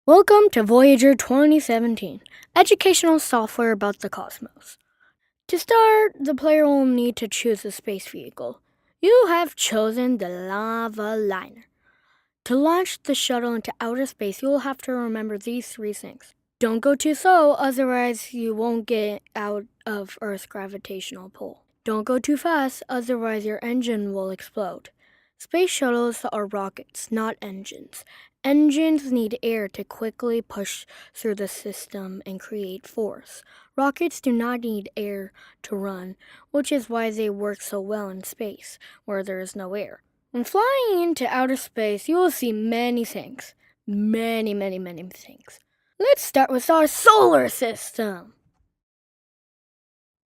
Welcome to Voyager 2017, educational software about the cosmos. To start, the player will need to choose a space vehicle. You have chosen the Lava Liner. To launch the shuttle into outer space, you will have to remember these three things. Don't go too slow, otherwise you won't get out of Earth's gravitational pull. Don't go too fast, otherwise your engine will explode. Space shuttles are rockets, not engines. Engines need air to quickly push through the system and create force. Rockets do not need air to run, which is why they work so well in space, where there is no air. When flying into outer space, you will see many things. Many things. Let's start with our solar system.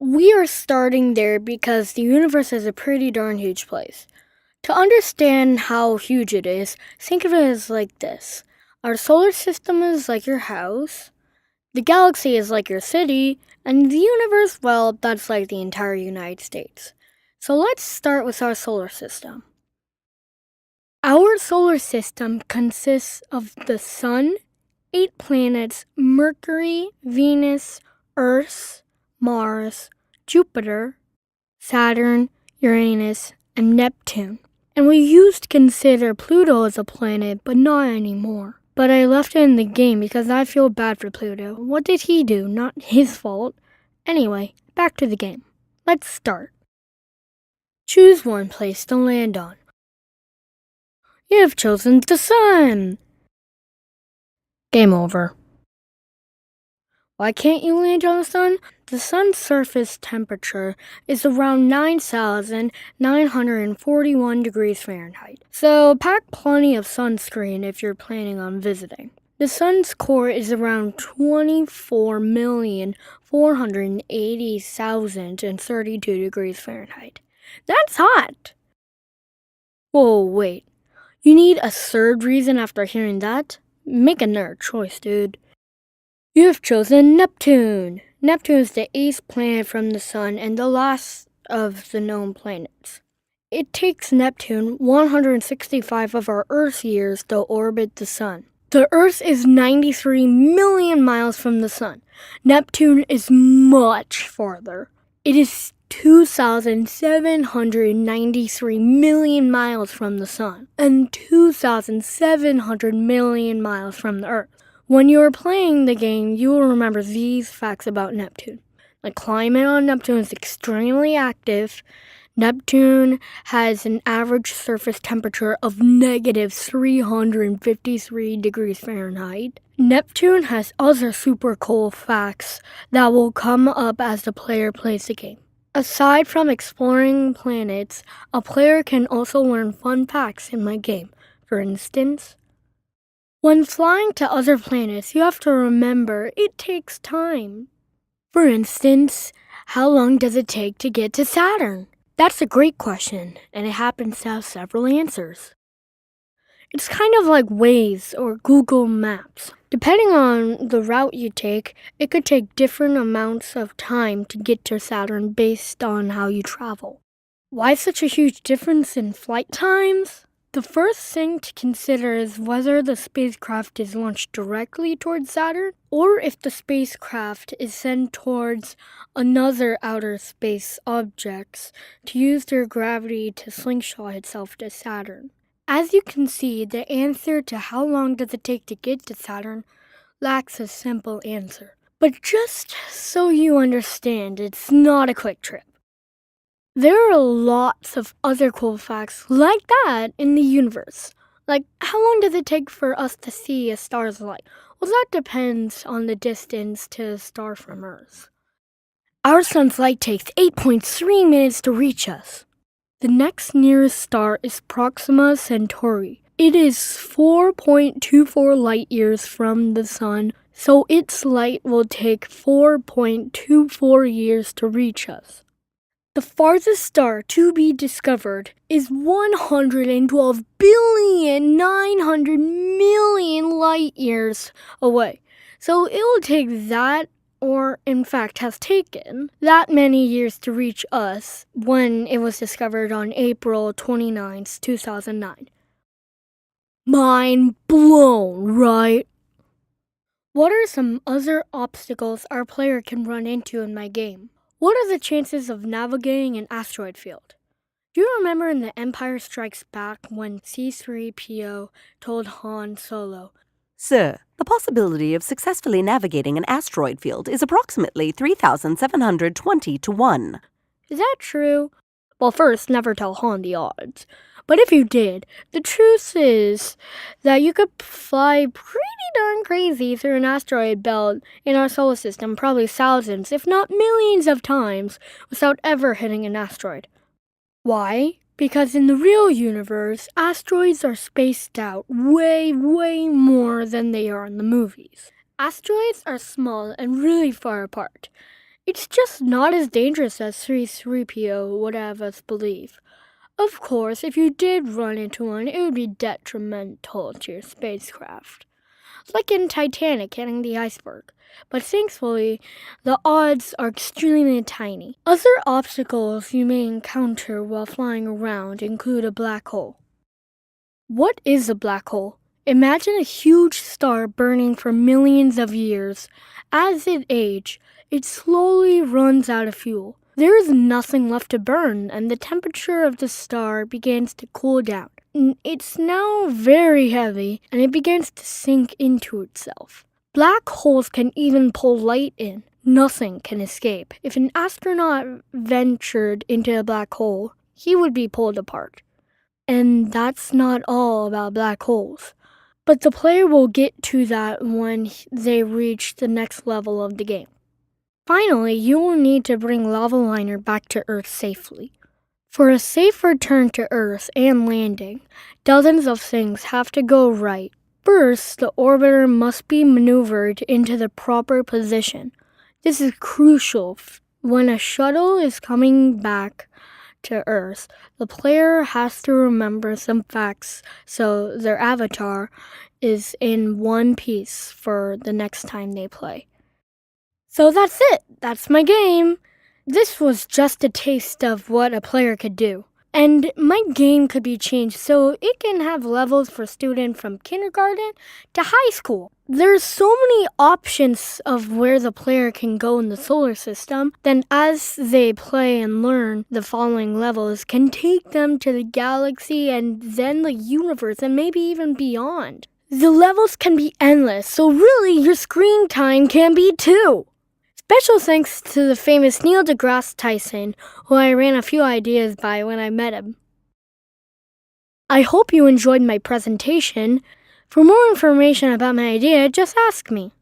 We are starting there because the universe is a pretty darn huge place. To understand how huge it is, think of it as like this. Our solar system is like your house, the galaxy is like your city, and the universe, well, that's like the entire United States. So let's start with our solar system. Our solar system consists of the Sun, 8 planets, Mercury, Venus, Earth, Mars, Jupiter, Saturn, Uranus, and Neptune. And we used to consider Pluto as a planet, but not anymore. But I left it in the game because I feel bad for Pluto. What did he do? Not his fault. Anyway, back to the game. Let's start. Choose one place to land on. You have chosen the Sun. Game over. Why can't you land on the Sun? The Sun's surface temperature is around 9,941 degrees Fahrenheit. So pack plenty of sunscreen if you're planning on visiting. The Sun's core is around 24,480,032 degrees Fahrenheit. That's hot! Whoa, wait. You need a third reason after hearing that? Make a nerd choice, dude. You have chosen Neptune. Neptune is the 8th planet from the Sun and the last of the known planets. It takes Neptune 165 of our Earth years to orbit the Sun. The Earth is 93 million miles from the Sun. Neptune is much farther. It is 2,793 million miles from the Sun and 2,700 million miles from the Earth. When you are playing the game, you will remember these facts about Neptune. The climate on Neptune is extremely active. Neptune has an average surface temperature of negative 353 degrees Fahrenheit. Neptune has other super cool facts that will come up as the player plays the game. Aside from exploring planets, a player can also learn fun facts in my game. For instance, when flying to other planets, you have to remember it takes time. For instance, how long does it take to get to Saturn? That's a great question, and it happens to have several answers. It's kind of like Waze or Google Maps. Depending on the route you take, it could take different amounts of time to get to Saturn based on how you travel. Why such a huge difference in flight times? The first thing to consider is whether the spacecraft is launched directly towards Saturn or if the spacecraft is sent towards another outer space objects to use their gravity to slingshot itself to Saturn. As you can see, the answer to how long does it take to get to Saturn lacks a simple answer. But just so you understand, it's not a quick trip. There are lots of other cool facts like that in the universe. Like, how long does it take for us to see a star's light? Well, that depends on the distance to a star from Earth. Our sun's light takes 8.3 minutes to reach us. The next nearest star is Proxima Centauri. It is 4.24 light years from the sun, so its light will take 4.24 years to reach us. The farthest star to be discovered is 112,900,000,000 light years away. So it will take that, or in fact has taken, that many years to reach us when it was discovered on April 29th, 2009. Mind blown, right? What are some other obstacles our player can run into in my game? What are the chances of navigating an asteroid field? Do you remember in The Empire Strikes Back when C-3PO told Han Solo, Sir, the possibility of successfully navigating an asteroid field is approximately 3,720 to 1. Is that true? Well, first, never tell Han the odds. But if you did, the truth is that you could fly pretty darn crazy through an asteroid belt in our solar system probably thousands, if not millions of times, without ever hitting an asteroid. Why? Because in the real universe, asteroids are spaced out way more than they are in the movies. Asteroids are small and really far apart. It's just not as dangerous as C-3PO would have us believe. Of course, if you did run into one, it would be detrimental to your spacecraft. Like in Titanic hitting the iceberg. But thankfully, the odds are extremely tiny. Other obstacles you may encounter while flying around include a black hole. What is a black hole? Imagine a huge star burning for millions of years. As it ages, it slowly runs out of fuel. There is nothing left to burn, and the temperature of the star begins to cool down. It's now very heavy, and it begins to sink into itself. Black holes can even pull light in. Nothing can escape. If an astronaut ventured into a black hole, he would be pulled apart. And that's not all about black holes. But the player will get to that when they reach the next level of the game. Finally, you will need to bring Lava Liner back to Earth safely. For a safe return to Earth and landing, dozens of things have to go right. First, the orbiter must be maneuvered into the proper position. This is crucial. When a shuttle is coming back to Earth, the player has to remember some facts so their avatar is in one piece for the next time they play. So that's it. That's my game. This was just a taste of what a player could do. And my game could be changed so it can have levels for students from kindergarten to high school. There's so many options of where the player can go in the solar system, then as they play and learn, the following levels can take them to the galaxy and then the universe and maybe even beyond. The levels can be endless, so really your screen time can be too. Special thanks to the famous Neil deGrasse Tyson, who I ran a few ideas by when I met him. I hope you enjoyed my presentation. For more information about my idea, just ask me.